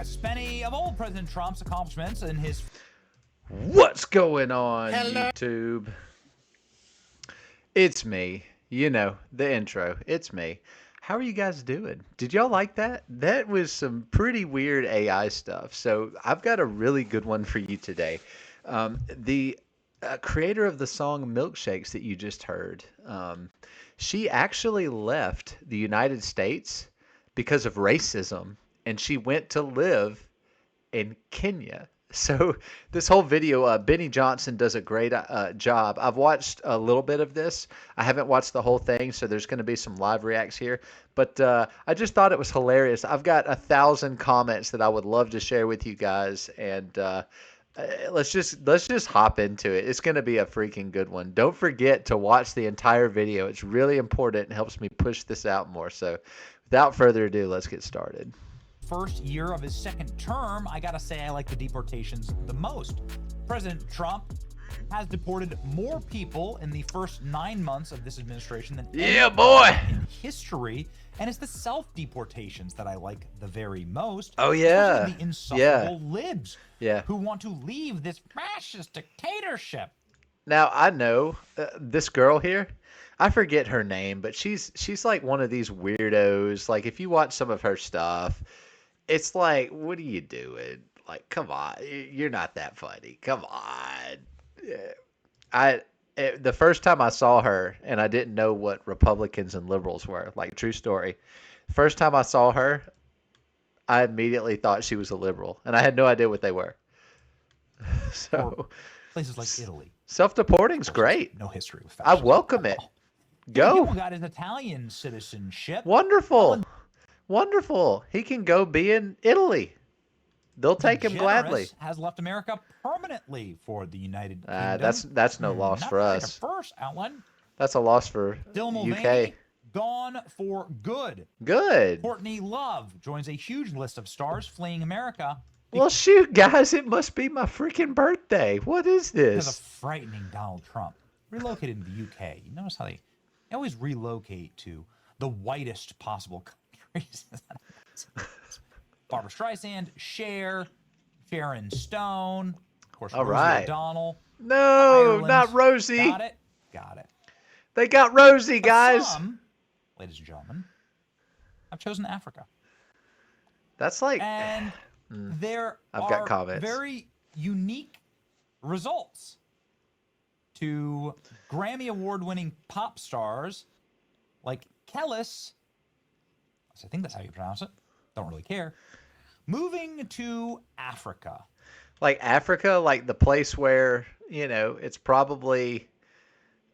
discuss many of old President Trump's accomplishments in his... What's going on, YouTube? It's me. You know, the intro. It's me. How are you guys doing? Did y'all like that? That was some pretty weird AI stuff. So I've got a really good one for you today. The creator of the song MilkShakes that you just heard, she actually left the United States because of racism, and she went to live in Kenya. So this whole video, Benny Johnson does a great job. I've watched a little bit of this. I haven't watched the whole thing, so there's going to be some live reacts here. But I just thought it was hilarious. I've got 1,000 comments that I would love to share with you guys, and let's just hop into it. It's going to be a freaking good one. Don't forget to watch the entire video. It's really important and helps me push this out more. So without further ado, let's get started. First year of his second term, I gotta say I like the deportations the most. President Trump has deported more people in the first 9 months of this administration than in history, and it's the self-deportations that I like the very most. Oh yeah, the insufferable libs yeah, who want to leave this fascist dictatorship. Now I know this girl here. I forget her name, but she's like one of these weirdos. Like if you watch some of her stuff, it's like, what are you doing? Like, come on, you're not that funny. Come on. The first time I saw her, and I didn't know what Republicans and liberals were. Like, true story. First time I saw her, I immediately thought she was a liberal, and I had no idea what they were. So, or places like Italy. Self-deporting's great. No history with fascism. I welcome it. Go. He got his Italian citizenship. Wonderful. Wonderful. He can go be in Italy. They'll take him gladly. Has left America permanently for the United Kingdom. That's no loss for us. First, Alan. That's a loss for UK. Gone for good. Good. Courtney Love joins a huge list of stars fleeing America. Well, shoot, guys, it must be my freaking birthday. What is this? Because of frightening Donald Trump. Relocated to the UK. You notice how they always relocate to the whitest possible countries. Barbara Streisand, Cher, Sharon Stone, of course, Rosie O'Donnell. No, Ireland. Not Rosie. Got it. They got Rosie, guys. Some, ladies and gentlemen, I've chosen Africa. That's like, and there I've got comments. Very unique results to Grammy Award-winning pop stars like Kellis. I think that's how you pronounce it. Don't really care. Moving to Africa. Like Africa, like the place where, it's probably,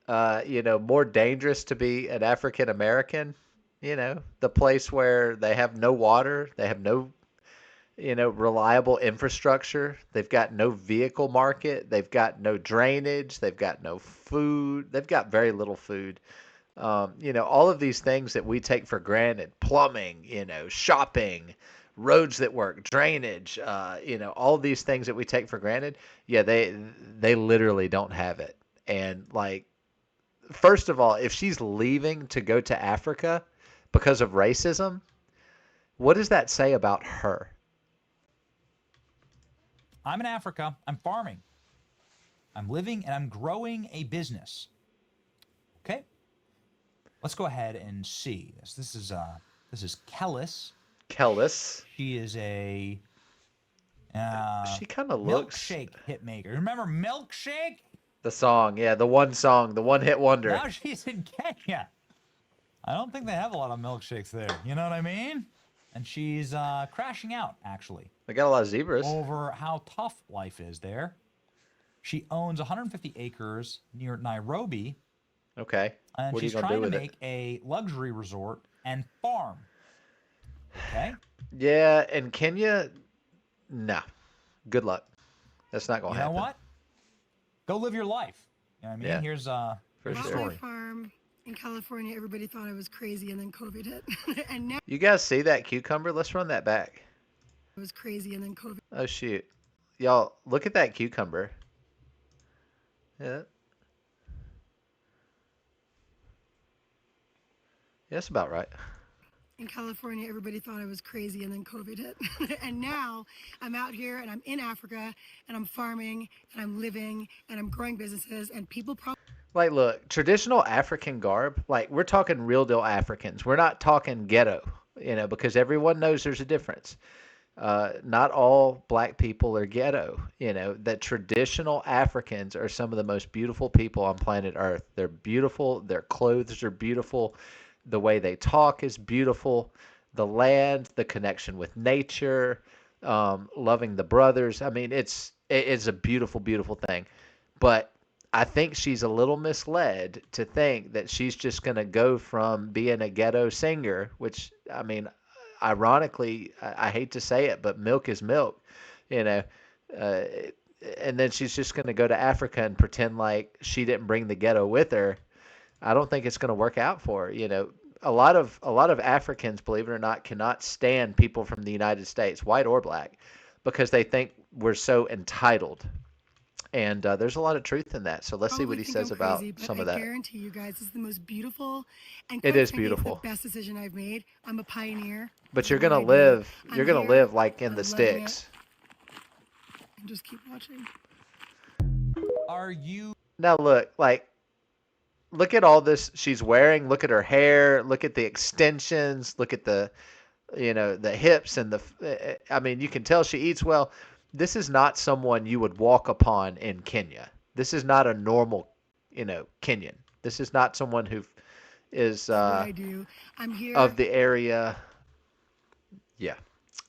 more dangerous to be an African American. The place where they have no water, they have no, reliable infrastructure. They've got no vehicle market. They've got no drainage. They've got no food. They've got very little food. All of these things that we take for granted, plumbing, shopping, roads that work, drainage, all these things that we take for granted. Yeah, they literally don't have it. And like, first of all, if she's leaving to go to Africa because of racism, what does that say about her? I'm in Africa. I'm farming. I'm living and I'm growing a business. Okay. Let's go ahead and see this. This is Kellis. Kellis. She is a she kind of looks MilkShake hitmaker. Remember MilkShake? The song, yeah, the one song, the one-hit wonder. Now she's in Kenya. I don't think they have a lot of milkshakes there. You know what I mean? And she's crashing out, actually. They got a lot of zebras. Over how tough life is there. She owns 150 acres near Nairobi. Okay. And what she's are you gonna trying do to with make a luxury resort and farm. Okay? Yeah, in Kenya, no. Good luck. That's not going to happen. You know what? Go live your life. You know what I mean? Yeah. Here's For sure. My farm in California, everybody thought I was crazy, and then COVID hit. And now You guys see that cucumber? Let's run that back. I was crazy, and then COVID. Oh, shoot. Y'all, look at that cucumber. Yeah. Yeah, that's about right. In California, everybody thought I was crazy, and then COVID hit. And now I'm out here and I'm in Africa and I'm farming and I'm living and I'm growing businesses and people probably. Like, look, traditional African garb, like, we're talking real deal Africans. We're not talking ghetto, because everyone knows there's a difference. Not all black people are ghetto. That traditional Africans are some of the most beautiful people on planet Earth. They're beautiful. Their clothes are beautiful. The way they talk is beautiful. The land, the connection with nature, loving the brothers. I mean, it's a beautiful, beautiful thing. But I think she's a little misled to think that she's just going to go from being a ghetto singer, which, I mean, ironically, I hate to say it, but milk is milk, you know, uh, and then she's just going to go to Africa and pretend like she didn't bring the ghetto with her. I don't think it's going to work out for her. A lot of Africans, believe it or not, cannot stand people from the United States, white or black, because they think we're so entitled. And there's a lot of truth in that. So let's see what he Think says I'm about crazy, but some I of that. guarantee you guys, this is the most beautiful and It quite is frankly, it's beautiful. the best decision I've made. I'm a pioneer. But This you're is what gonna I do. live. I'm You're gonna here, live like in I'm the loving it, sticks. and just keep watching. Are you Now look at all this she's wearing. Look at her hair. Look at the extensions. Look at the hips and I mean, you can tell she eats well. This is not someone you would walk upon in Kenya. This is not a normal, Kenyan. This is not someone who is This is what I do. I'm here. of the area. Yeah.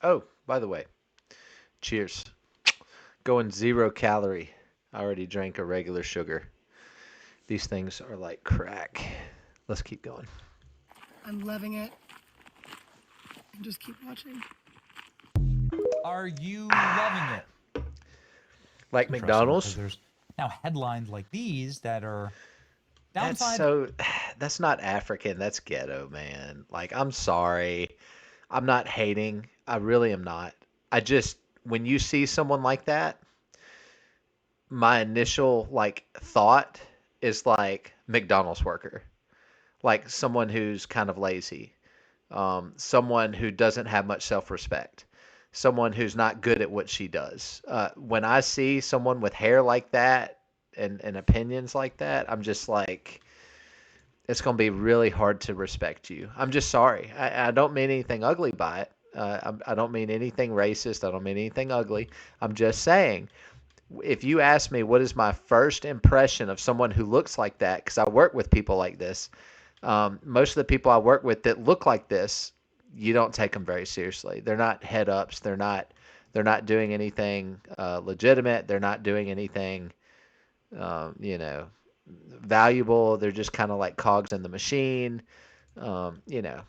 Oh, by the way, cheers. Going 0 calorie. I already drank a regular sugar. These things are like crack. Let's keep going. I'm loving it, and just keep watching. are you loving it? Like Interesting, because McDonald's? there's now headlines like these that are downside. That's not African. That's ghetto, man. Like, I'm sorry. I'm not hating. I really am not. I just, when you see someone like that, my initial like thought is like McDonald's worker, like someone who's kind of lazy, someone who doesn't have much self-respect, someone who's not good at what she does. When I see someone with hair like that and opinions like that, I'm just like, it's going to be really hard to respect you. I'm just sorry. I don't mean anything ugly by it. I don't mean anything racist. I don't mean anything ugly. I'm just saying, if you ask me what is my first impression of someone who looks like that, because I work with people like this, most of the people I work with that look like this, you don't take them very seriously. They're not head ups. They're not doing anything legitimate. They're not doing anything, valuable. They're just kind of like cogs in the machine. Um, you know,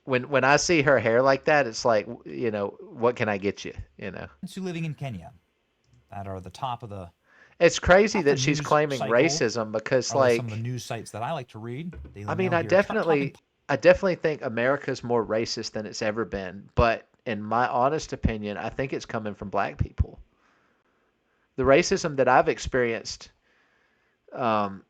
when I see her hair like that, it's like, what can I get you? To living in Kenya that are the top of the It's crazy top of the that she's news claiming cycle, racism because, or at least some of the like, news sites that I like to read. Daily I mean, Mail I here. Talking definitely think America's more racist than it's ever been. But in my honest opinion, I think it's coming from black people. The racism that I've experienced, um,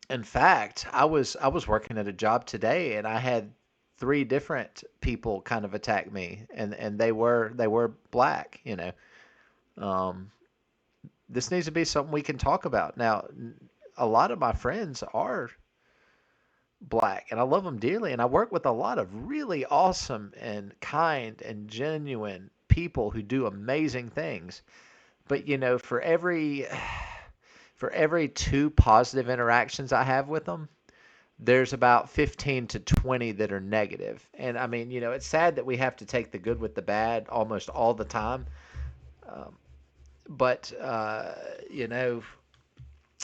in fact, I was working at a job today and I had three different people kind of attack me, and they were black. Um, this needs to be something we can talk about. Now, a lot of my friends are black and I love them dearly, and I work with a lot of really awesome and kind and genuine people who do amazing things. But for every two positive interactions I have with them, there's about 15 to 20 that are negative. And I mean, it's sad that we have to take the good with the bad almost all the time. Um, but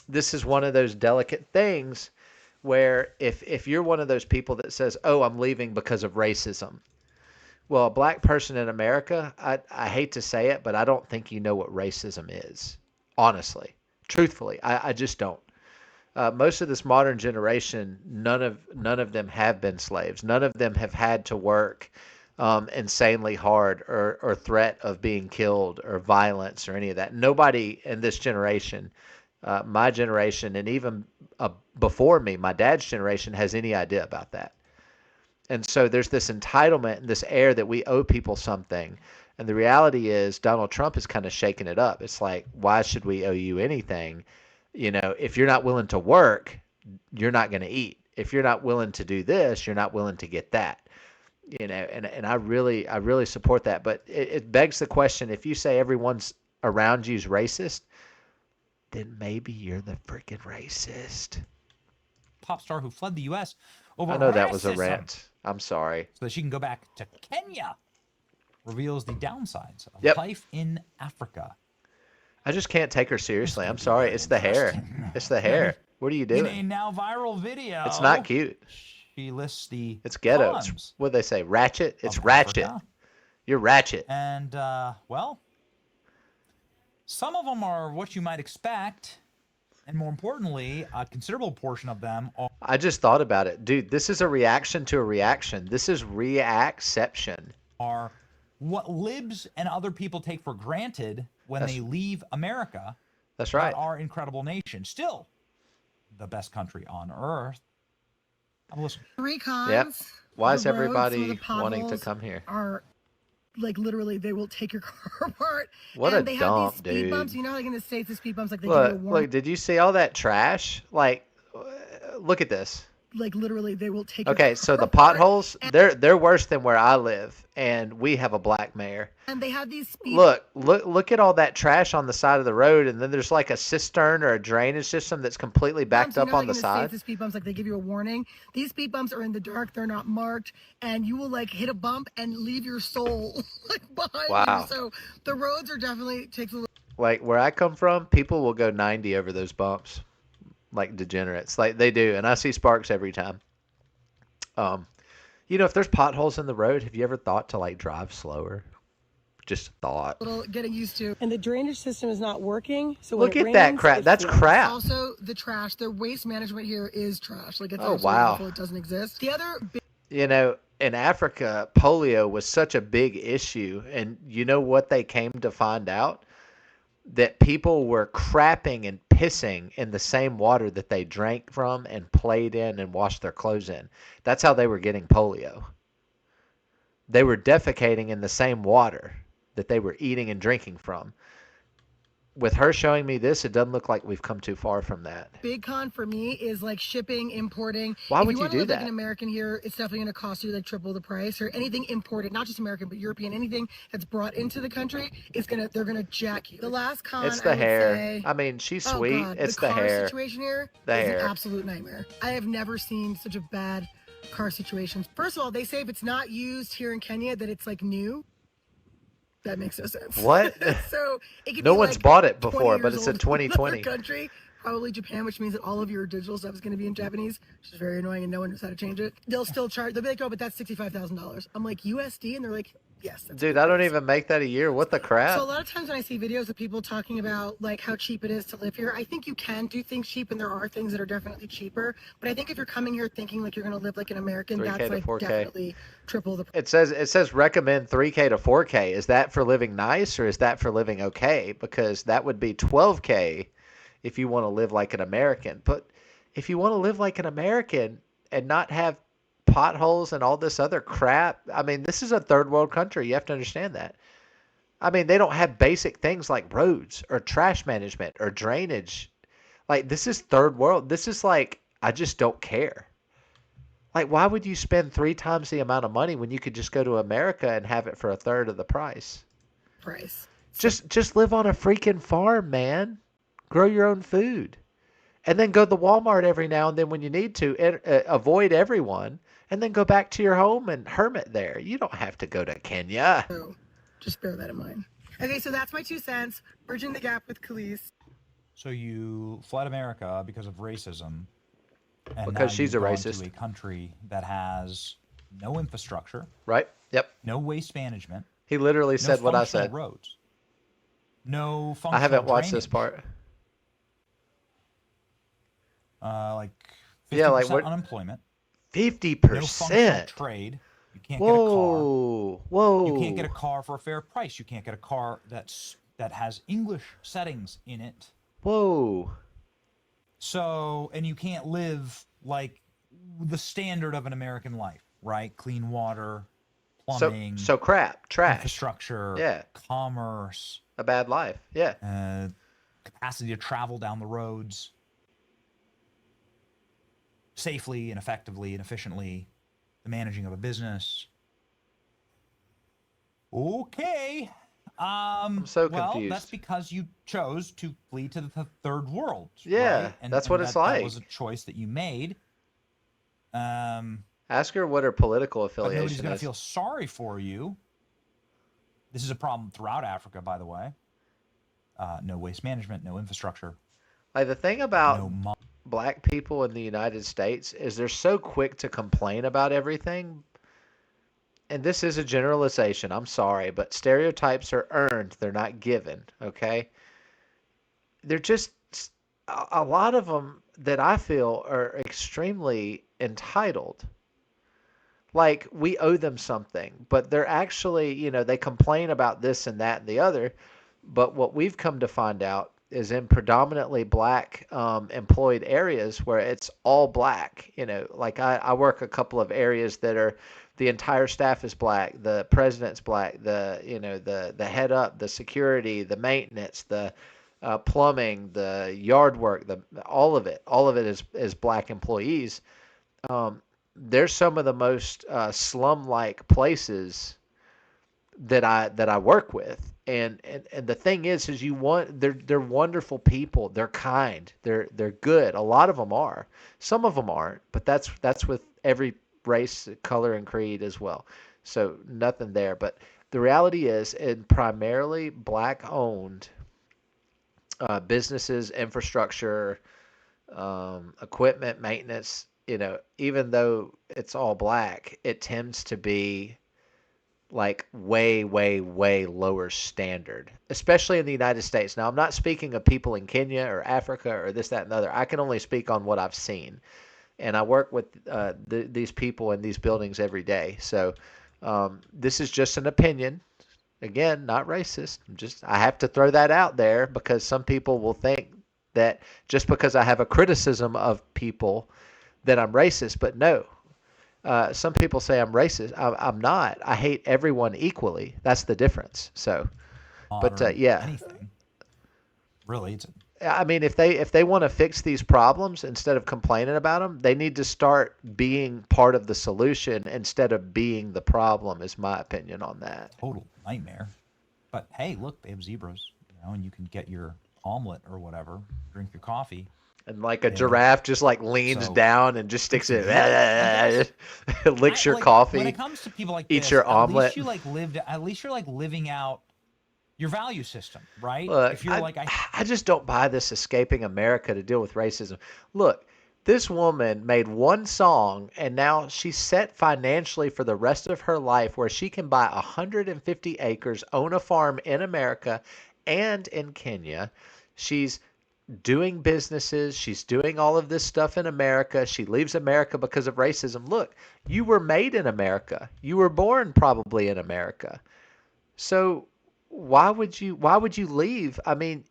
this is one of those delicate things where if you're one of those people that says, "Oh, I'm leaving because of racism," well, a black person in America, I hate to say it, but I don't think you know what racism is. Honestly, truthfully, I just don't. Most of this modern generation, none of them have been slaves. None of them have had to work insanely hard or threat of being killed or violence or any of that. Nobody in this generation, my generation, and even before me, my dad's generation, has any idea about that. And so there's this entitlement and this air that we owe people something. And the reality is Donald Trump is kind of shaking it up. It's like, why should we owe you anything? You know, if you're not willing to work, you're not going to eat. If you're not willing to do this, you're not willing to get that. You know, and I really support that. But it begs the question, if you say everyone's around you is racist, then maybe you're the freaking racist. Pop star who fled the U.S. over I know that racism, was a rant. I'm sorry. so that she can go back to Kenya, reveals the downsides of Yep. life in Africa. I just can't take her seriously. I'm sorry. It's the hair. It's the hair. What are you In a doing? now viral video, It's not cute. she lists the It's ghetto. cons What they say? Ratchet? It's of ratchet. Africa. You're ratchet. And, well, some of them are what you might expect. And more importantly, a considerable portion of them I just thought about it. Dude, this is a reaction to a reaction. This is reacception. are what libs and other people take for granted when they leave America. That's right. Our incredible nation. Still the best country on earth. Have a listen. 3 cons. Yep. Why is The roads, some of everybody the wanting to potholes come here? Are like literally they will take your car apart. What and a they dump, have these speed dude. bumps. You know, like in the States, the speed bumps, like they give you a Look, warning. look, did you see all that trash? Like, look at this. Like literally, they will take. Your Okay, car so the apart. potholes, they're worse than where I live, and we have a black mayor. And they have these speed. Look at all that trash on the side of the road, and then there's like a cistern or a drainage system that's completely backed bumps, you up know, on like the in side. States, the speed bumps, like they give you a warning. These speed bumps are in the dark; they're not marked, and you will like hit a bump and leave your soul like behind Wow. you. So the roads are definitely takes a little. Like where I come from, people will go 90 over those bumps, like degenerates. Like they do, and I see sparks every time. You know, if there's potholes in the road, have you ever thought to like drive slower? Just a thought. Little getting used to. And the drainage system is not working. So Look when at it that rains, crap. it That's floods. crap. Also, the trash. The waste management here is trash. Like it's Oh, absolutely wow. awful. It doesn't exist. The other big You know, in Africa, polio was such a big issue, and you know what they came to find out? That people were crapping and pissing in the same water that they drank from and played in and washed their clothes in. That's how they were getting polio. They were defecating in the same water that they were eating and drinking from. With her showing me this, it doesn't look like we've come too far from that. big con for me is like shipping, importing. Why If would you wanna do live like that? an American here, it's definitely going to cost you like triple the price. Or anything imported, not just American but European, anything that's brought into the country is they're gonna jack you. The last con It's I the would hair. say, I mean, she's oh sweet. God, It's the the car hair. situation here The is hair. an absolute nightmare. I have never seen such a bad car situation. First of all, they say if it's not used here in Kenya that it's like new. That makes no sense. What? So it could No be one's like bought it 20 before, but years it's a old in another 2020. country, probably Japan, which means that all of your digital stuff is going to be in Japanese, which is very annoying, and no one knows how to change it. They'll still charge. They'll be like, "Oh, but that's $65,000." I'm like, USD, and they're like, "Yes." That's Dude, what I it don't is. even make that a year. What the crap? So a lot of times when I see videos of people talking about like how cheap it is to live here, I think you can do things cheap, and there are things that are definitely cheaper. But I think if you're coming here thinking like you're going to live like an American, 3K that's to like 4K. definitely triple the. It says recommend 3K to 4K. Is that for living nice or is that for living okay? Because that would be 12K if you want to live like an American. But if you want to live like an American and not have potholes and all this other crap, I mean, this is a third world country. You have to understand that. I mean, they don't have basic things like roads or trash management or drainage. Like, this is third world. This is like, I just don't care. Like, why would you spend 3 times the amount of money when you could just go to America and have it for a third of the price? Price. Just live on a freaking farm, man. Grow your own food. And then go to the Walmart every now and then when you need to. Avoid everyone. And then go back to your home and hermit there. You don't have to go to Kenya. So just bear that in mind. Okay, so that's my 2 cents. Bridging the gap with Khalees. So you fled America because of racism, and Because now she's you've a gone racist. to a country that has no infrastructure, Right? Yep. no waste management, He literally no said what I functional said. roads, no functional. I haven't watched this drainage, part. like 50% Yeah, like what? unemployment, 50%. no functional trade. You can't get a car. Whoa. Whoa. You can't get a car for a fair price. You can't get a car that has English settings in it. Whoa. So, and you can't live like the standard of an American life. right? Clean water, So plumbing, so crap, trash. infrastructure, Yeah, commerce, a bad life. Yeah. capacity to travel down the roads safely and effectively and efficiently, the managing of a business. Okay. I'm so Well, that's confused. because you chose to flee to the third world, Yeah, right? And that's what it's that was a like. choice that you made. Um, Ask her what her political but nobody's affiliation going to is. feel sorry for you. This is a problem throughout Africa, by the way. No waste management, no infrastructure, Like the thing about no black people in the United States is they're so quick to complain about everything. And this is a generalization. I'm sorry, but stereotypes are earned, they're not given, okay? They're just a lot of them that I feel are extremely entitled. Like we owe them something, but they're actually, they complain about this and that and the other. But what we've come to find out is in predominantly black employed areas where it's all black. Like I work a couple of areas that are the entire staff is black, the president's black, the head up, the security, the maintenance, the plumbing, the yard work, the all of it is black employees. Um, they're some of the most slum-like places that I work with. And the thing is they're wonderful people. They're kind. They're good. A lot of them are. Some of them aren't, but that's with every race, color, and creed as well. So nothing there. But the reality is, in primarily black-owned businesses, infrastructure, equipment, maintenance, even though it's all black, it tends to be like way, way, way lower standard, especially in the United States. Now, I'm not speaking of people in Kenya or Africa or this, that, and the other. I can only speak on what I've seen. And I work with these people in these buildings every day. So this is just an opinion. Again, not racist. I have to throw that out there because some people will think that just because I have a criticism of people that I'm racist, but no. Some people say I'm racist. I'm not. I hate everyone equally. That's the difference. So, but modern yeah, anything. Really, it's I mean, if they want to fix these problems instead of complaining about them, they need to start being part of the solution instead of being the problem. Is my opinion on that. total nightmare. But hey, look, they have zebras, and you can get your omelet or whatever, drink your coffee. And like a You know, giraffe just like leans so down and just good sticks for it, you, I guess. licks I your like when it coffee, comes to people like eats this, your at least omelet. you like lived. At least you're like living out your value system, right? Look, If you're like, I just don't buy this escaping America to deal with racism. Look, this woman made one song and now she's set financially for the rest of her life where she can buy 150 acres, own a farm in America and in Kenya. She's doing businesses. She's doing all of this stuff in America. She leaves America because of racism. Look, you were made in America. You were born probably in America. So why would you leave? I mean,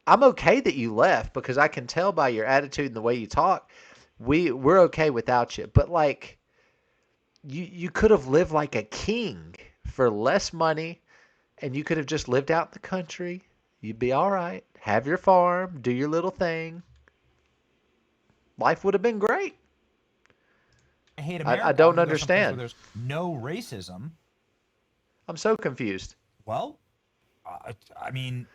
I'm okay that you left because I can tell by your attitude and the way you talk, we're okay without you. But like you could have lived like a king for less money and you could have just lived out in the country. You'd be all right. Have your farm, do your little thing. Life would have been great. I hate I America. I'm don't going to go someplace where understand. there's no racism. I'm so confused. Well, I mean,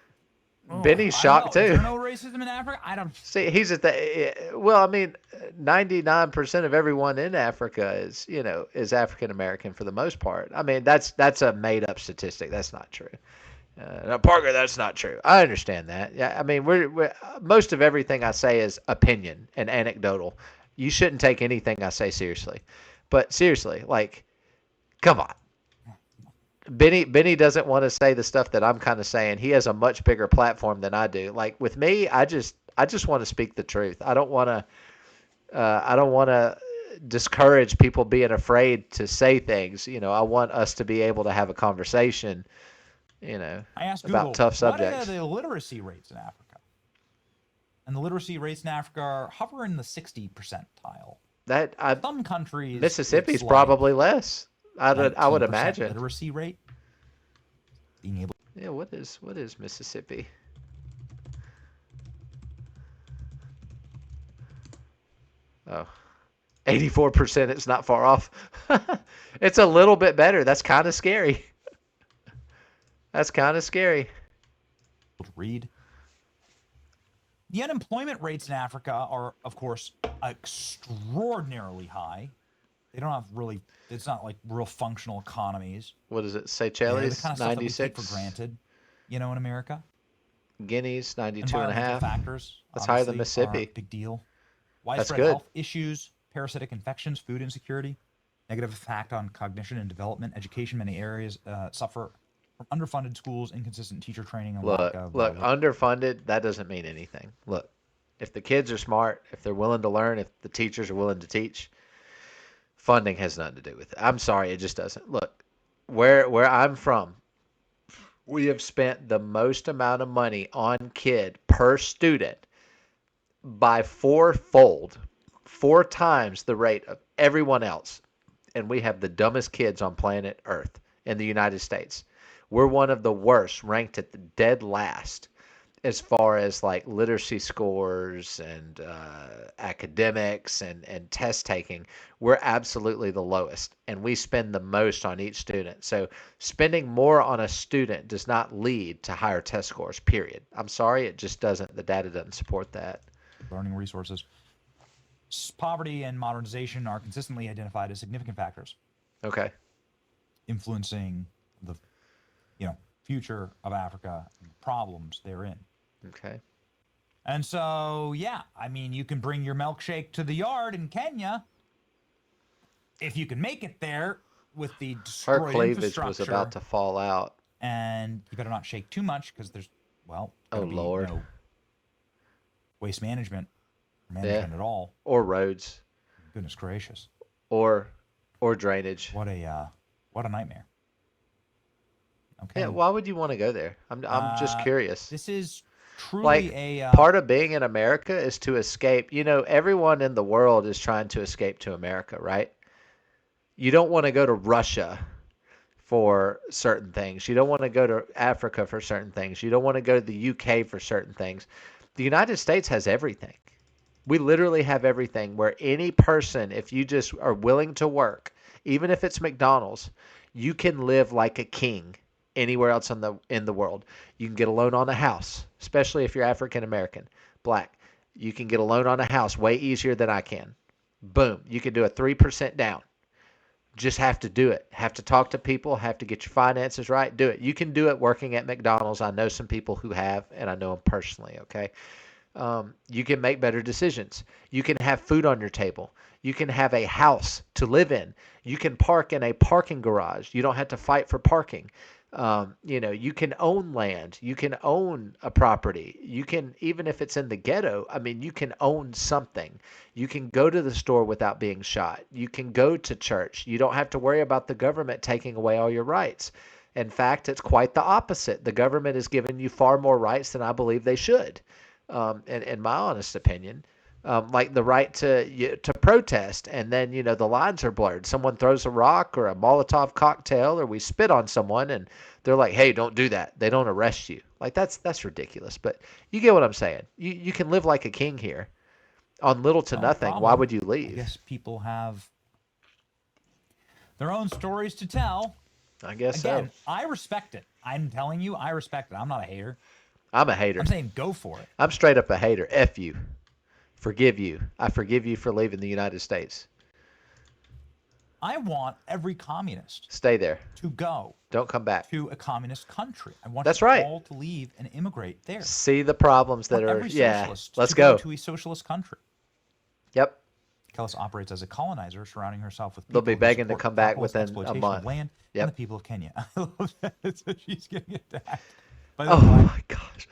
Benny's I don't shocked know. Is too. there no racism in Africa? I don't. See, he's at the well. I mean, 99% of everyone in Africa is African American for the most part. I mean, that's a made up statistic. That's not true. Now, Parker, that's not true. I understand that. Yeah, I mean, we're most of everything I say is opinion and anecdotal. You shouldn't take anything I say seriously. But seriously, like, come on. Benny doesn't want to say the stuff that I'm kind of saying. He has a much bigger platform than I do. Like with me, I just want to speak the truth. I don't want to discourage people being afraid to say things. I want us to be able to have a conversation, I asked about Google, tough what are subjects. the literacy rates in Africa? And the literacy rates in Africa are hover in the 60 percentile. Some countries, Mississippi's it's probably less. I would 19% imagine. literacy rate. Being able. Yeah, what is Mississippi? Oh, 84%. It's not far off. It's a little bit better. That's kind of scary. That's kind of scary. To read. The unemployment rates in Africa are, of course, extraordinarily high. They don't have really. It's not like real functional economies. What is it? The kind Seychelles, of stuff that we take 96. for granted, in America. Guinea's 92 and a Environmental half. factors. That's higher than obviously, are Mississippi. a big deal. That's Widespread good. health issues, parasitic infections, food insecurity, negative effect on cognition and development, education. Many areas suffer from underfunded schools, inconsistent teacher training, and lack of. Look, underfunded, that doesn't mean anything. Look, if the kids are smart, if they're willing to learn, if the teachers are willing to teach, funding has nothing to do with it. I'm sorry, it just doesn't. Look, where I'm from, we have spent the most amount of money on kid per student by four times the rate of everyone else. And we have the dumbest kids on planet Earth in the United States. We're one of the worst, ranked at the dead last as far as like literacy scores and academics and test taking. We're absolutely the lowest, and we spend the most on each student. So spending more on a student does not lead to higher test scores, period. I'm sorry, it just doesn't. The data doesn't support that. Learning resources. Poverty and modernization are consistently identified as significant factors. Okay. Influencing the, future of Africa and the problems therein. Okay. And so, yeah, I mean, you can bring your milkshake to the yard in Kenya if you can make it there with the destroyed Her cleavage infrastructure. was about to fall out. And you better not shake too much because there's, Oh, gonna be Lord. no waste management at all. Or roads. Goodness gracious. Or drainage. What a nightmare. Okay. Yeah, why would you want to go there? I'm just curious. This is truly Like, part of being in America is to escape. Everyone in the world is trying to escape to America, right? You don't want to go to Russia for certain things. You don't want to go to Africa for certain things. You don't want to go to the UK for certain things. The United States has everything. We literally have everything where any person, if you just are willing to work, even if it's McDonald's, you can live like a king anywhere else in the world. You can get a loan on a house, especially if you're African American, black. You can get a loan on a house way easier than I can. Boom. You can do a 3% down. Just have to do it. Have to talk to people, have to get your finances right. Do it. You can do it working at McDonald's. I know some people who have, and I know them personally, okay? You can make better decisions. You can have food on your table. You can have a house to live in. You can park in a parking garage. You don't have to fight for parking. You can own land. You can own a property. You can, even if it's in the ghetto, you can own something. You can go to the store without being shot. You can go to church. You don't have to worry about the government taking away all your rights. In fact, it's quite the opposite. The government has given you far more rights than I believe they should, in my honest opinion. Like the right to protest, and then the lines are blurred. Someone throws a rock or a Molotov cocktail, or we spit on someone, and they're like, "Hey, don't do that." They don't arrest you. Like that's ridiculous. But you get what I'm saying. You can live like a king here, on little to nothing. Problem. Why would you I leave? guess people have their own stories to tell. I guess Again, so. I respect it. I'm telling you, I respect it. I'm not a hater. I'm a hater. I'm saying go for it. I'm straight up a hater. F you. Forgive you. I forgive you for leaving the United States. I want every communist Stay there. to go Don't come back. to a communist country. I want That's you right. all to leave and immigrate there. See the problems that I want are. every Yeah. socialist Let's to go. to a socialist country. Yep. Kellis operates as a colonizer, surrounding herself with They'll people be who begging to support come back capitalist within a exploitation month. of land Yep. and the people of Kenya. I love that. So she's getting attacked by the Oh black. my gosh.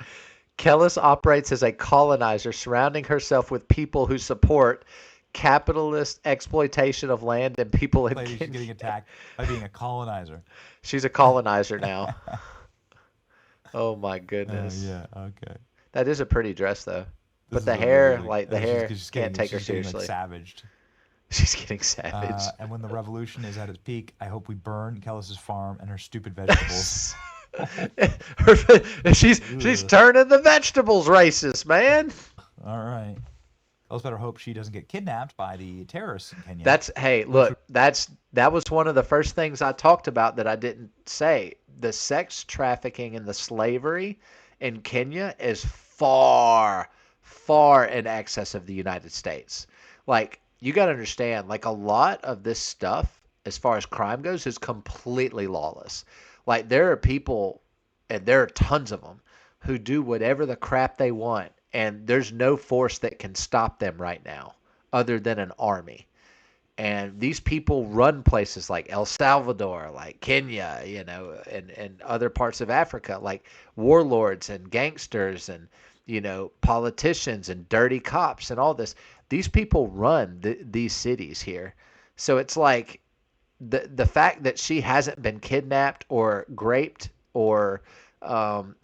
Kellis operates as a colonizer, surrounding herself with people who support capitalist exploitation of land and people in Lady, she's Kenya. getting attacked by being a colonizer. She's a colonizer now. Oh my goodness. Yeah, okay. That is a pretty dress though. But This the is hair, amazing. like the She's hair, just can't take her she's getting, seriously. savaged. She's getting savage. And when the revolution is at its peak, I hope we burn Kellis's farm and her stupid vegetables. She's turning the vegetables racist, man. All right. Kellis better hope she doesn't get kidnapped by the terrorists in Kenya. That was one of the first things I talked about that I didn't say. The sex trafficking and the slavery in Kenya is far, far in excess of the United States. Like, you got to understand, like, a lot of this stuff, as far as crime goes, is completely lawless. Like, there are people, and there are tons of them, who do whatever the crap they want, and there's no force that can stop them right now other than an army. And these people run places like El Salvador, like Kenya, and other parts of Africa, like warlords and gangsters and, politicians and dirty cops and all this. These people run these cities here. So it's like the fact that she hasn't been kidnapped or raped or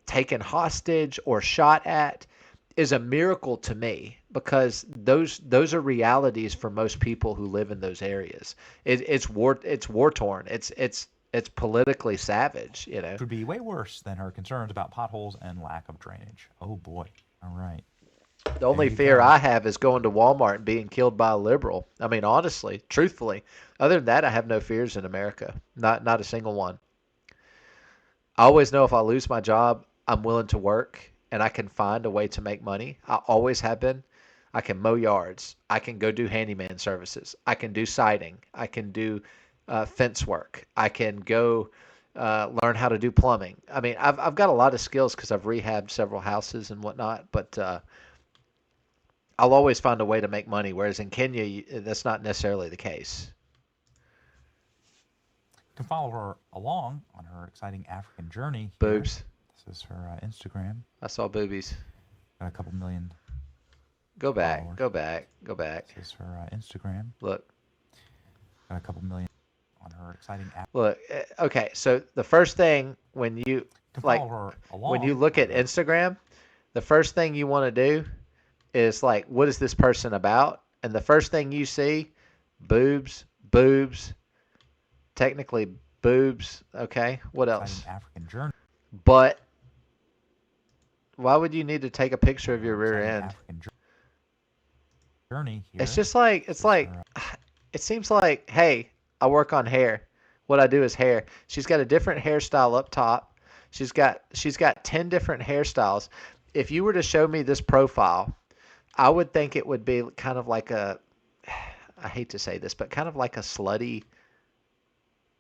taken hostage or shot at is a miracle to me, because those are realities for most people who live in those areas. It's war torn. It's politically savage. Which would be way worse than her concerns about potholes and lack of drainage. Oh boy. All right. The only fear I have is going to Walmart and being killed by a liberal. I mean, honestly, truthfully, other than that, I have no fears in America. Not a single one. I always know if I lose my job, I'm willing to work and I can find a way to make money. I always have been. I can mow yards. I can go do handyman services. I can do siding. I can do fence work. I can go learn how to do plumbing. I mean, I've got a lot of skills because I've rehabbed several houses and whatnot, but I'll always find a way to make money, whereas in Kenya, that's not necessarily the case. You can follow her along on her exciting African journey. Boobs. This is her Instagram. I saw boobies. Got a couple million. Go back. followers. Go back. Go back. This is her Instagram. Look. Got a couple million on her exciting Look. Okay. So the first thing when you when you look at Instagram, the first thing you want to do is like, what is this person about? And the first thing you see, boobs, technically boobs. Okay. What else? African journey. But why would you need to take a picture of your rear end? Journey here. It's just like, it seems like, hey, I work on hair. What I do is hair. She's got a different hairstyle up top. She's got 10 different hairstyles. If you were to show me this profile, I would think it would be kind of like I hate to say this, but kind of like a slutty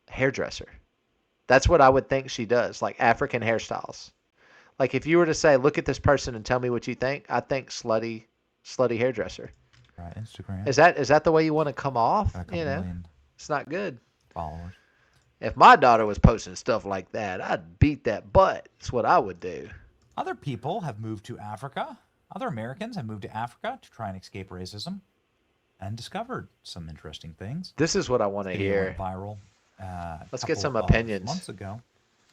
hairdresser. That's what I would think she does, like African hairstyles. Like if you were to say, look at this person and tell me what you think, I think slutty hairdresser. Right, Instagram. Is that the way you want to come off? It's not good. Followers. If my daughter was posting stuff like that, I'd beat that butt. That's what I would do. Other people have moved to Africa. Other Americans have moved to Africa to try and escape racism and discovered some interesting things. This is what I want to hear. Went viral. Let's get some opinions. Months ago.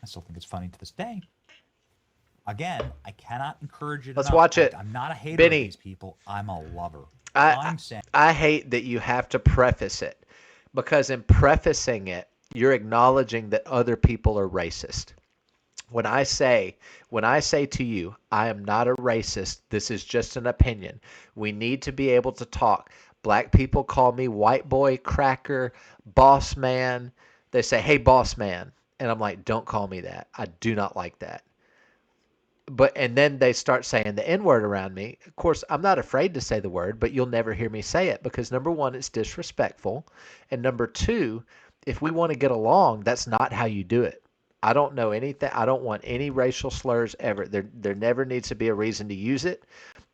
I still think it's funny to this day. Again, I cannot encourage it. Let's watch it. I'm not a hater Benny. of these people. I'm a lover. I hate that you have to preface it, because in prefacing it, you're acknowledging that other people are racist. When I say to you, I am not a racist, this is just an opinion. We need to be able to talk. Black people call me white boy, cracker, boss man. They say, hey, boss man. And I'm like, don't call me that. I do not like that. And then they start saying the N-word around me. Of course, I'm not afraid to say the word, but you'll never hear me say it because, number one, it's disrespectful. And number two, if we want to get along, that's not how you do it. I don't know anything. I don't want any racial slurs ever. There never needs to be a reason to use it.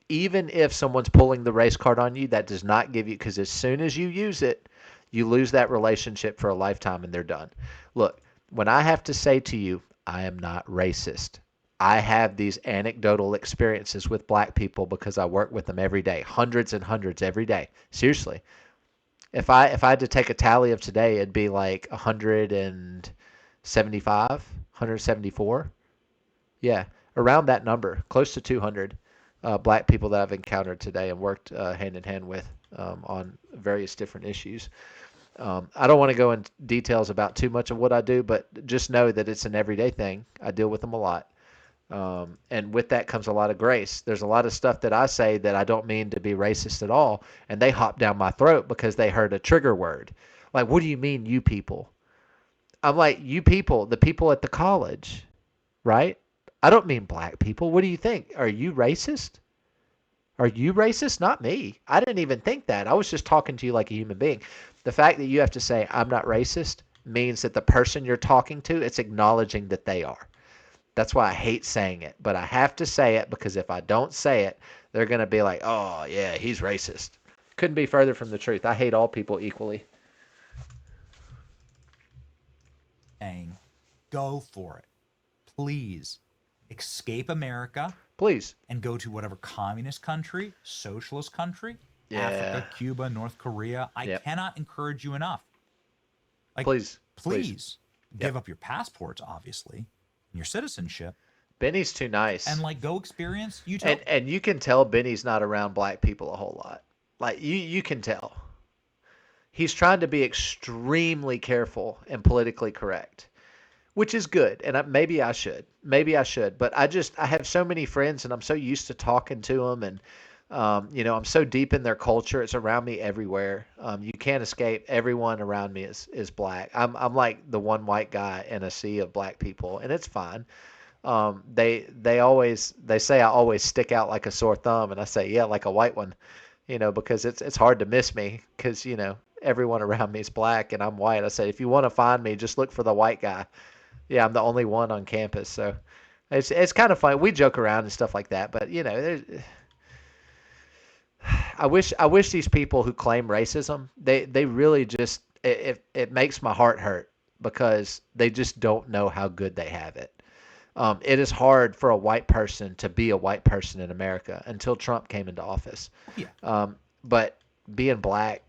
Even if someone's pulling the race card on you, that does not give you, because as soon as you use it, you lose that relationship for a lifetime and they're done. Look, when I have to say to you, I am not racist. I have these anecdotal experiences with black people because I work with them every day, hundreds and hundreds every day. Seriously. If I had to take a tally of today, it'd be like 175, 174. Yeah, around that number, close to 200. black people that I've encountered today and worked hand in hand with on various different issues. I don't want to go in details about too much of what I do, but just know that it's an everyday thing. I deal with them a lot. And with that comes a lot of grace. There's a lot of stuff that I say that I don't mean to be racist at all, and they hop down my throat because they heard a trigger word. Like, what do you mean, you people? I'm like, you people, the people at the college, right? I don't mean black people. What do you think? Are you racist? Are you racist? Not me. I didn't even think that. I was just talking to you like a human being. The fact that you have to say, I'm not racist, means that the person you're talking to, it's acknowledging that they are. That's why I hate saying it. But I have to say it because if I don't say it, they're going to be like, oh, yeah, he's racist. Couldn't be further from the truth. I hate all people equally. Saying, go for it. Please escape America. Please. And go to whatever communist country, socialist country, Yeah. Africa, Cuba, North Korea. I cannot encourage you enough. Like, please give up your passports, obviously, and your citizenship. Benny's too nice. And like, go experience Utah. And you can tell Benny's not around black people a whole lot. Like you can tell. He's trying to be extremely careful and politically correct, which is good. And maybe I should. But I have so many friends, and I'm so used to talking to them, and I'm so deep in their culture. It's around me everywhere. You can't escape. Everyone around me is black. I'm like the one white guy in a sea of black people, and it's fine. They say I always stick out like a sore thumb, and I say, yeah, like a white one, because it's hard to miss me because everyone around me is black and I'm white. I said, if you want to find me, just look for the white guy. Yeah, I'm the only one on campus, so it's kind of fun. We joke around and stuff like that, but I wish these people who claim racism, they really just it makes my heart hurt because they just don't know how good they have it. It is hard for a white person to be a white person in America until Trump came into office. Yeah. But being black,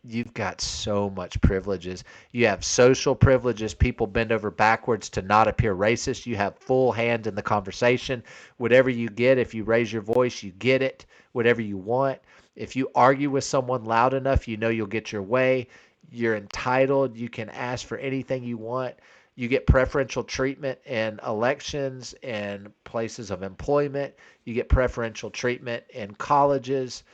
you've got so much privileges. You have social privileges. People bend over backwards to not appear racist. You have full hand in the conversation. Whatever you get, if you raise your voice, you get it. Whatever you want. If you argue with someone loud enough, you'll get your way. You're entitled. You can ask for anything you want. You get preferential treatment in elections and places of employment. You get preferential treatment in colleges.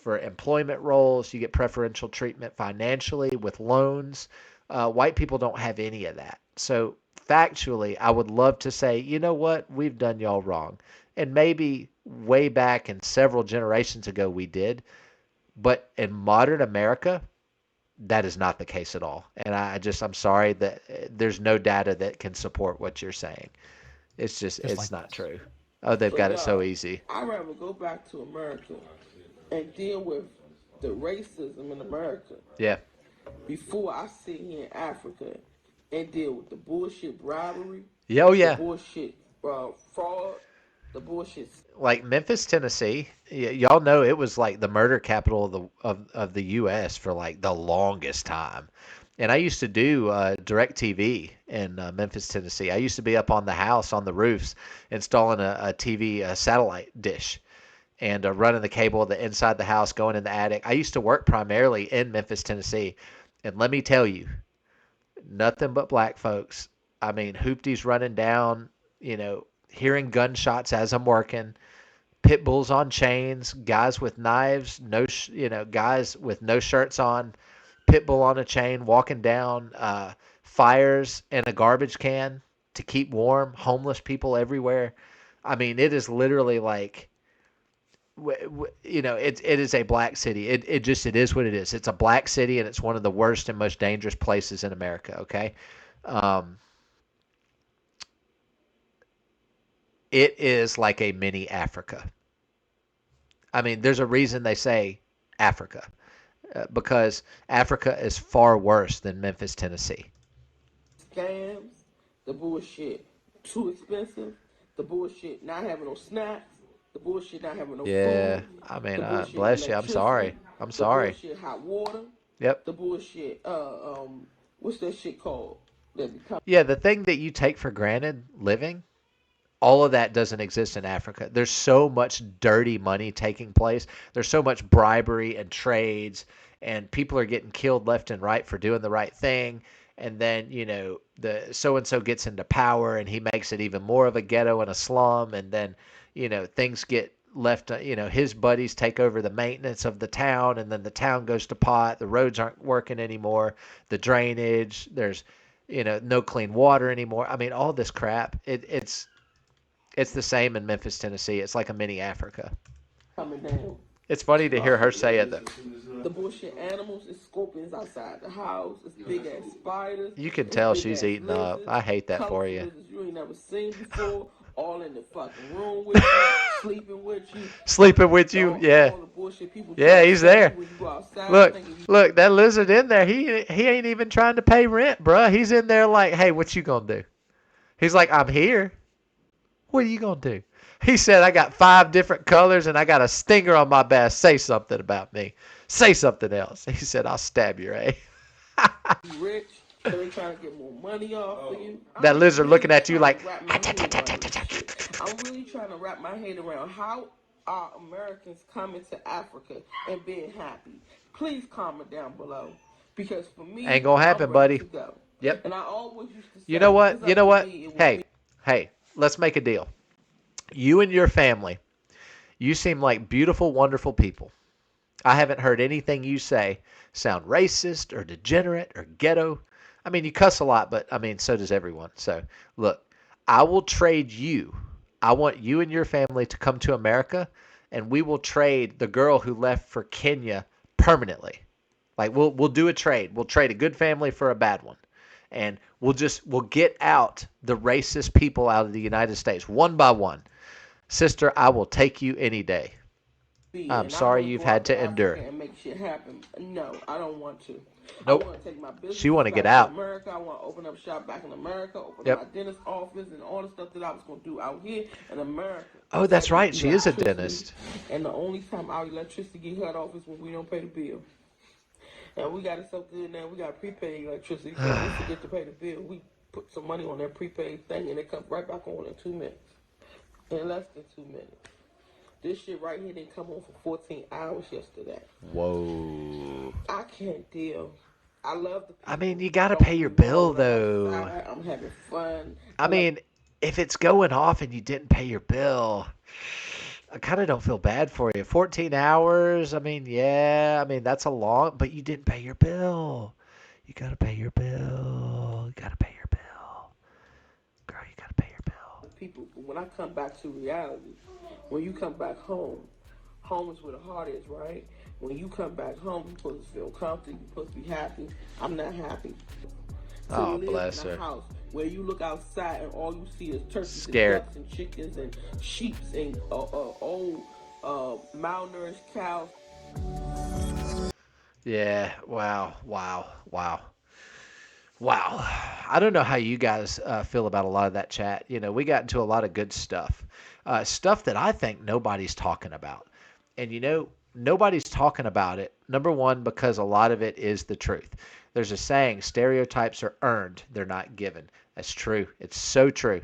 For employment roles, you get preferential treatment financially with loans. White people don't have any of that. So factually, I would love to say, you know what, we've done y'all wrong. And maybe way back and several generations ago we did. But in modern America, that is not the case at all. And I'm sorry that there's no data that can support what you're saying. It's like not true. Oh, they've got it so easy. I'd rather go back to America and deal with the racism in America. Yeah. Before I sit here in Africa and deal with the bullshit bribery. Yeah, oh yeah. The bullshit fraud. The bullshit. Like Memphis, Tennessee, y'all know it was like the murder capital of the U.S. for like the longest time. And I used to do DirecTV in Memphis, Tennessee. I used to be up on the house on the roofs installing a TV satellite dish and running the cable inside the house, going in the attic. I used to work primarily in Memphis, Tennessee. And let me tell you, nothing but black folks. I mean, hoopties running down, hearing gunshots as I'm working, pit bulls on chains, guys with knives, guys with no shirts on, pit bull on a chain, walking down, fires in a garbage can to keep warm, homeless people everywhere. I mean, it is literally like, it is a black city. It is what it is. It's a black city, and it's one of the worst and most dangerous places in America. Okay. It is like a mini Africa. I mean, there's a reason they say Africa, because Africa is far worse than Memphis, Tennessee. Scams, the bullshit too expensive, the bullshit not having no snacks, the bullshit not having no food. Yeah, I mean, bless you. I'm sorry. The bullshit hot water. Yep. The bullshit, what's that shit called? Yeah, the thing that you take for granted living, All of that doesn't exist in Africa. There's so much dirty money taking place. There's so much bribery and trades, and people are getting killed left and right for doing the right thing. And then, the so and so gets into power and he makes it even more of a ghetto and a slum. And then, things get left, his buddies take over the maintenance of the town, and then the town goes to pot. The roads aren't working anymore. The drainage, there's, no clean water anymore. I mean, all this crap. It's the same in Memphis, Tennessee. It's like a mini Africa. Coming down. It's funny to hear her say it, though. The bullshit animals, it's scorpions outside the house, it's big ass spiders. You can tell she's eating up. I hate that for you. You ain't never seen before, all in the fucking room with you, sleeping with you. Sleeping with you, yeah. All the bullshit people yeah, he's there. when you go outside, Look, that lizard in there, he ain't even trying to pay rent, bruh. He's in there like, hey, what you gonna do? He's like, I'm here. What are you going to do? He said, I got 5 different colors and I got a stinger on my back. Say something about me. Say something else. He said, I'll stab your ass. You rich, so they trying to get more money off of you. That lizard looking at you like, I'm really trying to wrap my head around how are Americans coming to Africa and being happy. Please comment down below. Because for me, ain't going to happen, buddy. Yep. And I always used to say, you know what? Hey, let's make a deal. You and your family, you seem like beautiful, wonderful people. I haven't heard anything you say sound racist or degenerate or ghetto. I mean, you cuss a lot, but I mean, so does everyone. So, look, I will trade you. I want you and your family to come to America, and we will trade the girl who left for Kenya permanently. Like, we'll do a trade. We'll trade a good family for a bad one. And we'll get out the racist people out of the United States one by one. Sister, I will take you any day. I'm sorry you've had to endure. And make shit happen. No, I don't want to. Nope. I want to take my business. She want to get out. America. I want to open up shop back in America. Open up my dentist office and all the stuff that I was going to do out here in America. Oh, that's right. She is a dentist. And the only time our electricity get cut off is when we don't pay the bill. And we got it so good now. We got prepaid electricity. So we forget to pay the bill. We put some money on that prepaid thing, and it comes right back on in 2 minutes. In less than 2 minutes. This shit right here didn't come on for 14 hours yesterday. Whoa. I can't deal. I love the people. I mean, you got to pay your bill, though. I'm having fun. I mean, if it's going off and you didn't pay your bill, I kind of don't feel bad for you. 14 hours, I mean, yeah. I mean, that's a long, but you didn't pay your bill. You got to pay your bill. You got to pay your bill. Girl, you got to pay your bill. People, when I come back to reality, when you come back home, home is where the heart is, right? When you come back home, you're supposed to feel comfortable, you're supposed to be happy. I'm not happy. Oh, bless her. House where you look outside and all you see is turkeys Scared. and ducks and chickens and sheep and old malnourished cows. Yeah, wow. I don't know how you guys feel about a lot of that chat. We got into a lot of good stuff. Stuff that I think nobody's talking about. And, nobody's talking about it, number one, because a lot of it is the truth. There's a saying, stereotypes are earned, they're not given. That's true. It's so true.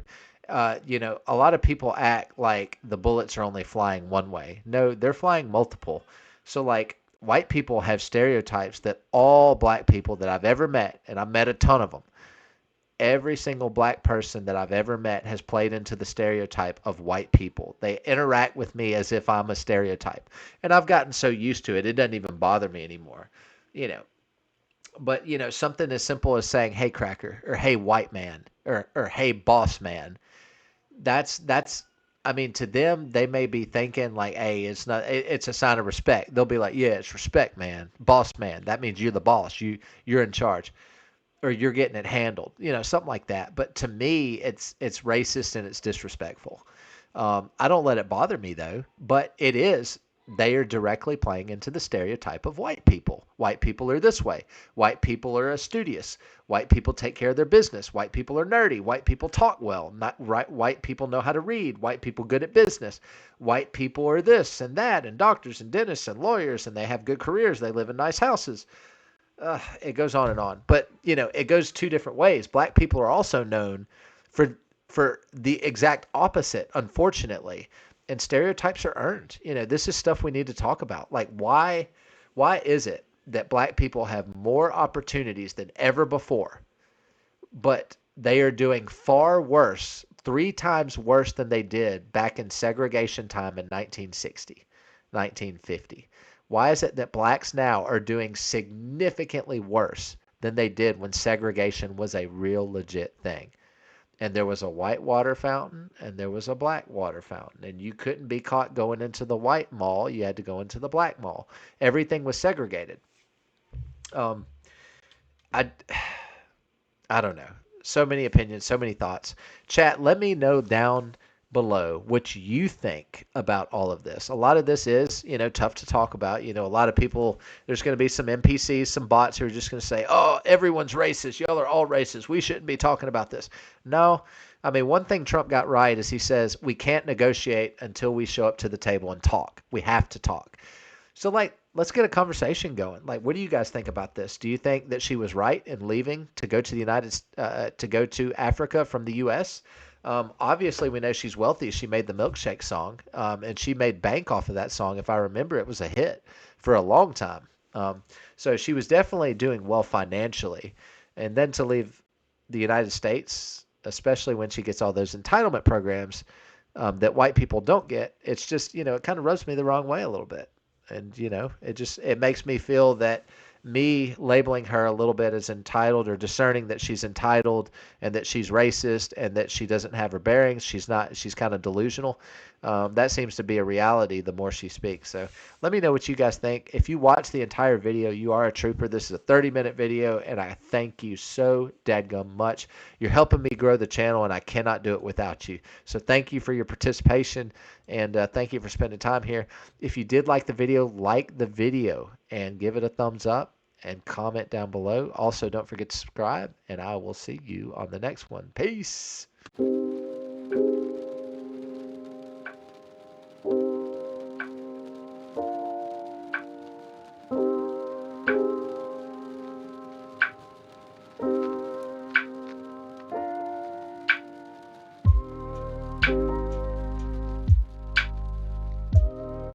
A lot of people act like the bullets are only flying one way. No, they're flying multiple. So, like, white people have stereotypes that all black people that I've ever met, and I've met a ton of them, every single black person that I've ever met has played into the stereotype of white people. They interact with me as if I'm a stereotype. And I've gotten so used to it, it doesn't even bother me anymore. But, something as simple as saying, hey, cracker, or hey, white man, or hey, boss man. That's I mean, to them, they may be thinking like, hey, it's a sign of respect. They'll be like, yeah, it's respect, man. Boss man. That means you're the boss. You're in charge. Or you're getting it handled, something like that. But to me, it's racist and it's disrespectful. I don't let it bother me, though, but it is. They are directly playing into the stereotype of white people. White people are this way. White people are studious. White people take care of their business. White people are nerdy. White people talk well. Not right. White people know how to read. White people good at business. White people are this and that, and doctors and dentists and lawyers, and they have good careers. They live in nice houses. It goes on and on. But, it goes 2 different ways. Black people are also known for for the exact opposite, unfortunately. And stereotypes are earned. This is stuff we need to talk about. Like, why is it that black people have more opportunities than ever before, but they are doing far worse, 3 times worse than they did back in segregation time in 1960, 1950? Why is it that blacks now are doing significantly worse than they did when segregation was a real legit thing? And there was a white water fountain and there was a black water fountain. And you couldn't be caught going into the white mall. You had to go into the black mall. Everything was segregated. Um, I, I don't know. So many opinions, so many thoughts. Chat, let me know down below what you think about all of this. A lot of this is, tough to talk about. A lot of people, there's going to be some NPCs, some bots who are just going to say, oh, everyone's racist. Y'all are all racist. We shouldn't be talking about this. No. I mean, one thing Trump got right is he says we can't negotiate until we show up to the table and talk. We have to talk. So, let's get a conversation going. What do you guys think about this? Do you think that she was right in leaving to go to to go to Africa from the U.S.? Obviously, we know she's wealthy. She made the MilkShake song, and she made bank off of that song. If I remember, it was a hit for a long time. So she was definitely doing well financially. And then to leave the United States, especially when she gets all those entitlement programs that white people don't get, it's just, it kind of rubs me the wrong way a little bit. And, it makes me feel that me labeling her a little bit as entitled or discerning that she's entitled and that she's racist and that she doesn't have her bearings. She's not, she's kind of delusional. That seems to be a reality the more she speaks. So let me know what you guys think. If you watch the entire video, you are a trooper. This is a 30-minute video, and I thank you so dadgum much. You're helping me grow the channel, and I cannot do it without you. So thank you for your participation, and thank you for spending time here. If you did like the video and give it a thumbs up and comment down below. Also, don't forget to subscribe, and I will see you on the next one. Peace.